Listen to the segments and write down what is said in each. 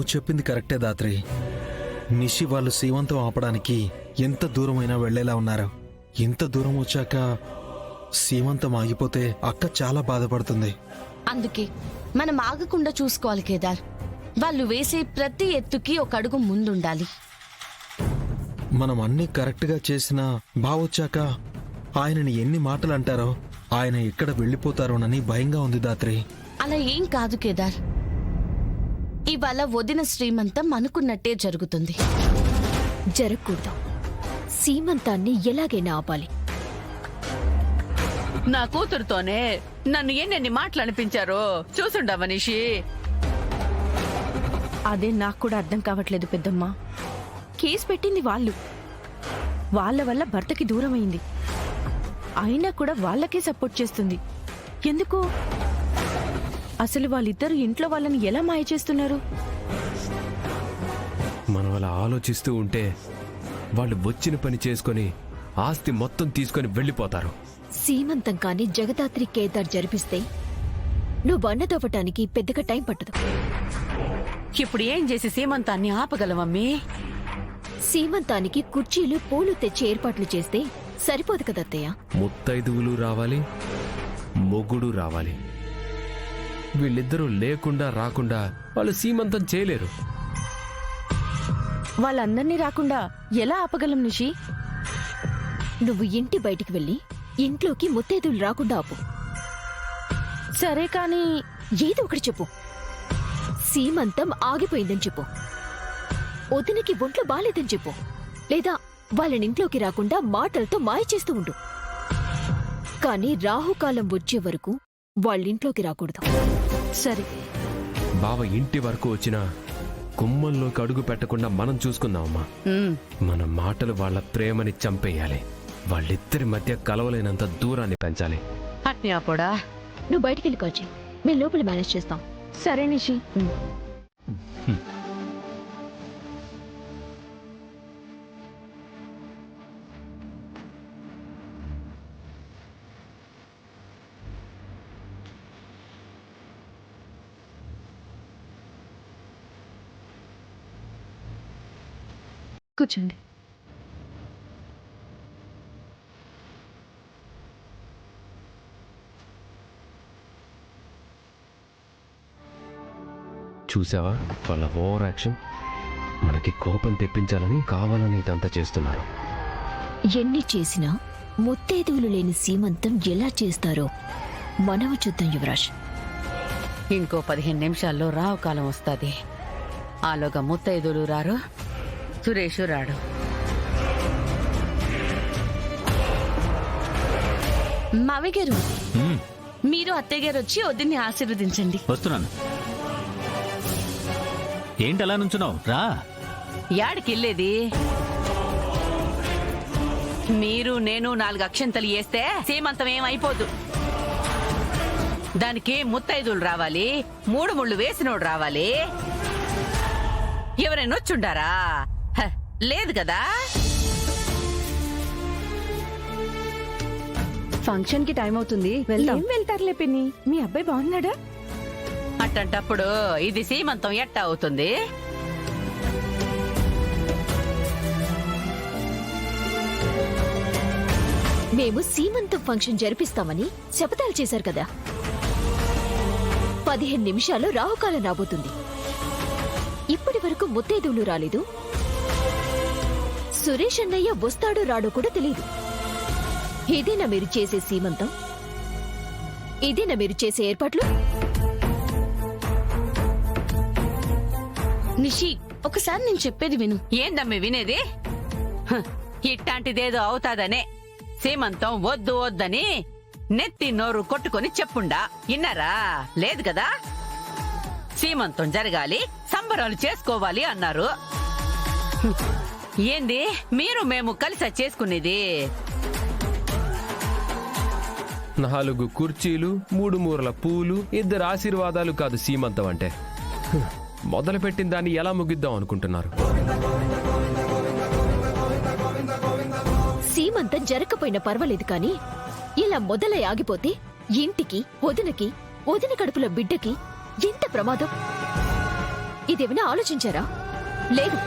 నువ్వు చెప్పింది కరెక్టే దాత్రి. నిషి వాళ్ళు సీమంతం ఆపడానికి ఎంత దూరమైనా వెళ్లేలా ఉన్నారు. ఇంత దూరం వచ్చాక సీమంతం ఆగిపోతే అక్క చాలా బాధపడుతుంది. అందుకే మనం ఆగకుండా చూసుకోవాలి కేదార్. వాళ్ళు వేసే ప్రతి ఎత్తుకి ఒక అడుగు ముందుండాలి. మనం అన్ని కరెక్ట్గా చేసినా బావొచ్చాక ఆయనని ఎన్ని మాటలు అంటారో, ఆయన ఎక్కడ వెళ్లిపోతారోనని భయంగా ఉంది దాత్రి. అలా ఏం కాదు కేదార్. ఇవాళ వదిన శ్రీమంతం అనుకున్నట్టే జరుగుతుంది. జరగకూడదు. సీమంతాన్ని ఎలాగైనా ఆపాలి. నా కూతురుతోనే నన్ను ఎన్నెన్ని మాటలు అనిపించారో చూసుండా మనీషి. అదే నాకు కూడా అర్థం కావట్లేదు పెద్దమ్మ. కేసు పెట్టింది వాళ్ళు. వాళ్ళ వల్ల భర్తకి దూరమైంది. అయినా కూడా వాళ్ళకే సపోర్ట్ చేస్తుంది. ఎందుకు? అసలు వాళ్ళిద్దరు ఇంట్లో వాళ్ళని ఎలా మాయ చేస్తున్నారు? మనం అలా ఆలోచిస్తూ ఉంటే వాళ్ళు వచ్చిన పని చేసుకొని ఆస్తి మొత్తం తీసుకొని వెళ్ళిపోతారు. సీమంతం కాని జగదాత్రి కేదార్ జరిపిస్తే నువ్వు అన్నదవ్వటానికి పెద్దగా టైం పట్టదు. ఇప్పుడు ఏం చేసి సీమంతాన్ని ఆపగలవమ్మీ? సీమంతానికి కుర్చీలు పూలు తెచ్చి ఏర్పాట్లు చేస్తే సరిపోదు కదత్తయ్య. ముత్తైదువులు రావాలి, మొగుడు రావాలి. వీళ్ళిద్దరూ లేకుండా రాకుండా వాళ్ళు సీమంతం చేయలేరు. వాళ్ళందర్నీ రాకుండా ఎలా ఆపగలం నిషి? నువ్వు ఇంటి బయటికి వెళ్ళి ఇంట్లోకి ముత్తైదులు రాకుండా ఆపు. సరే కాని ఏదో ఒకటి చెప్పు. సీమంతం ఆగిపోయిందని చెప్పు. వదినకి ఒంట్లో బాలేదని చెప్పు. లేదా వాళ్ళనింట్లోకి రాకుండా మాటలతో మాయ చేస్తూ ఉండు. కాని రాహుకాలం వచ్చే వరకు వాళ్ళింట్లోకి రాకూడదు. సరే. బావ ఇంటి వరకు వచ్చినా గుమ్మంలోకి అడుగు పెట్టకుండా మనం చూసుకుందామమ్మా. మన మాటలు వాళ్ళ ప్రేమని చంపేయాలి. వాళ్ళిద్దరి మధ్య కలవలేనంత దూరాన్ని పెంచాలి. అట్ని ఆపోడా. నువ్వు బయటికి వెళ్ళి కాచి, మేము లోపల మేనేజ్ చేస్తాం. సరే నిషి. కూర్చోండి. చూసావా వాళ్ళ ఓవర్ యాక్షన్? మనకి కోపం తెప్పించాలని కావాలని ఇదంతా చేస్తున్నారు. ఎన్ని చేసినా ముత్తైదువులు లేని సీమంతం ఎలా చేస్తారో మనము చూద్దాం యువరాజ్. ఇంకో 15 నిమిషాల్లో రావుకాలం వస్తుంది. ఆలోగా ముత్తైదులు రారు, సురేష్ రాడు. మావయ్య గారు, మీరు అత్తయ్య గారు వచ్చి వదిన్ని ఆశీర్వదించండి. వస్తున్నాను. ఏంటి అలా నుంచున్నావు? రా. యాడికెళ్ళేది? మీరు నేను 4 అక్షంతలు వేస్తే సీమంతం ఏమైపోదు. దానికి ముత్తైదులు రావాలి, 3 ముళ్ళు వేసినోడు రావాలి. ఎవరైనా వచ్చుండారా? లేదు కదా. ఫంక్షన్ కి టైం అవుతుంది. ఏం వెళ్తారులే పిన్ని. మీ అబ్బాయి బాగున్నాడా? అట్టంటప్పుడు ఇది సీమంతం ఎట్టా అవుతుంది? మేము సీమంతం ఫంక్షన్ జరిపిస్తామని శపథాలు చేశారు కదా. 15 నిమిషాల్లో రాహుకాలం రాబోతుంది. ఇప్పటి వరకు ముత్తైదువులు రాలేదు. సురేష్ అన్నయ్య వస్తాడో రాడో కూడా తెలియదు. ఇదేనా మీరు చేసే సీమంతం? ఇదేనా మీరు చేసే ఏర్పాట్లు? నిషి, ఒకసారి నేను చెప్పేది విను. ఏందమ్మి వినేది? ఇట్టాంటిదేదో అవుతాదనే సీమంతం వద్దు వద్దని నెత్తి నోరు కొట్టుకొని చెప్పుండా. ఇన్నారా? లేదు కదా. సీమంతం జరగాలి, సంబరాలు చేసుకోవాలి అన్నారు. ఏంది మీరు మేము కలిసి చేసుకునేది? 4 కుర్చీలు, 3 మూరల పూలు, 2 ఆశీర్వాదాలు కాదు సీమంతం అంటే. మొదలుపెట్టిన దాన్ని ఎలా ముగిద్దాం అనుకుంటున్నారు? సీమంతం జరగకపోయినా పర్వాలేదు కానీ ఇలా మొదలై ఆగిపోతే ఇంటికి, వదినకి, వదిన కడుపులో బిడ్డకి ఎంత ప్రమాదం. ఇదేమైనా ఆలోచించారా? లేదు.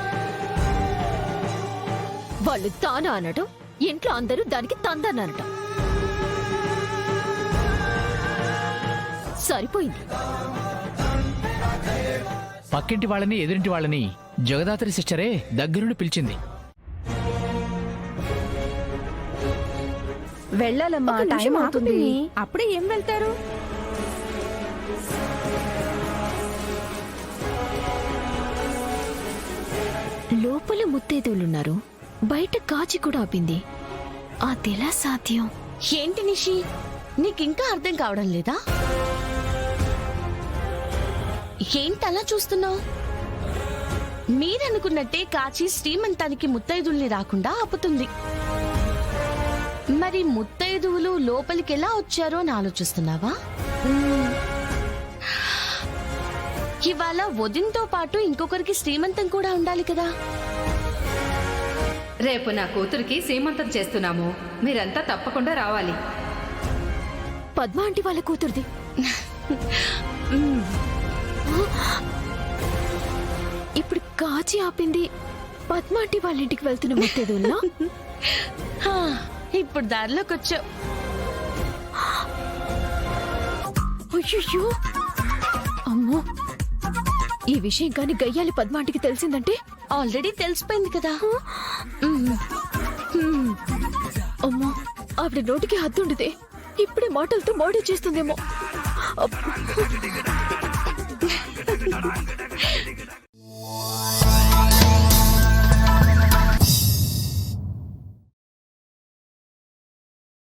వాళ్ళు తానా అనటం, ఇంట్లో అందరూ దానికి తందన అనటం. సరిపోయింది. పక్కింటి వాళ్ళని ఎదురింటి వాళ్ళని జగదాత్రి సిస్టరే దగ్గరుండి పిలిచింది. వెళ్ళాలమ్మా, టైం అవుతుంది. అప్పుడే ఏం వెళ్తారు? లోపల ముత్తైదువులున్నారు, బయట కాచి కూడా ఆపింది. అదెలా సాధ్యం? ఏంటి నిషి, నీకింకా అర్థం కావడం లేదా? ఏంటలా చూస్తున్నావు? మీరనుకున్నట్టే కాచి శ్రీమంతానికి ముత్తైదుల్ని రాకుండా ఆపుతుంది. మరి ముత్తైదువులు లోపలికి ఎలా వచ్చారో అని ఆలోచిస్తున్నావా? ఇవాళ వదినతో పాటు ఇంకొకరికి శ్రీమంతం కూడా ఉండాలి కదా. రేపు నా కూతురికి సీమంతం చేస్తున్నాము, మీరంతా తప్పకుండా రావాలి. పద్మ ఆంటీ వాళ్ళ కూతురుది. ఇప్పుడు కాచి ఆపింది పద్మ ఆంటీ వాళ్ళ ఇంటికి వెళ్తున్న ముత్తైదువుల్లా? హా, ఇప్పుడు దారిలోకి వచ్చావు. అయ్యో, అమ్మో, ఈ విషయం కాని గయ్యాలి పద్మాంటికి తెలిసిందంటే? ఆల్రెడీ తెలిసిపోయింది కదా. అమ్మో, ఆవిడ నోటికి హద్దుండితే ఇప్పుడే మాటలతో మోడీ చేస్తుందేమో.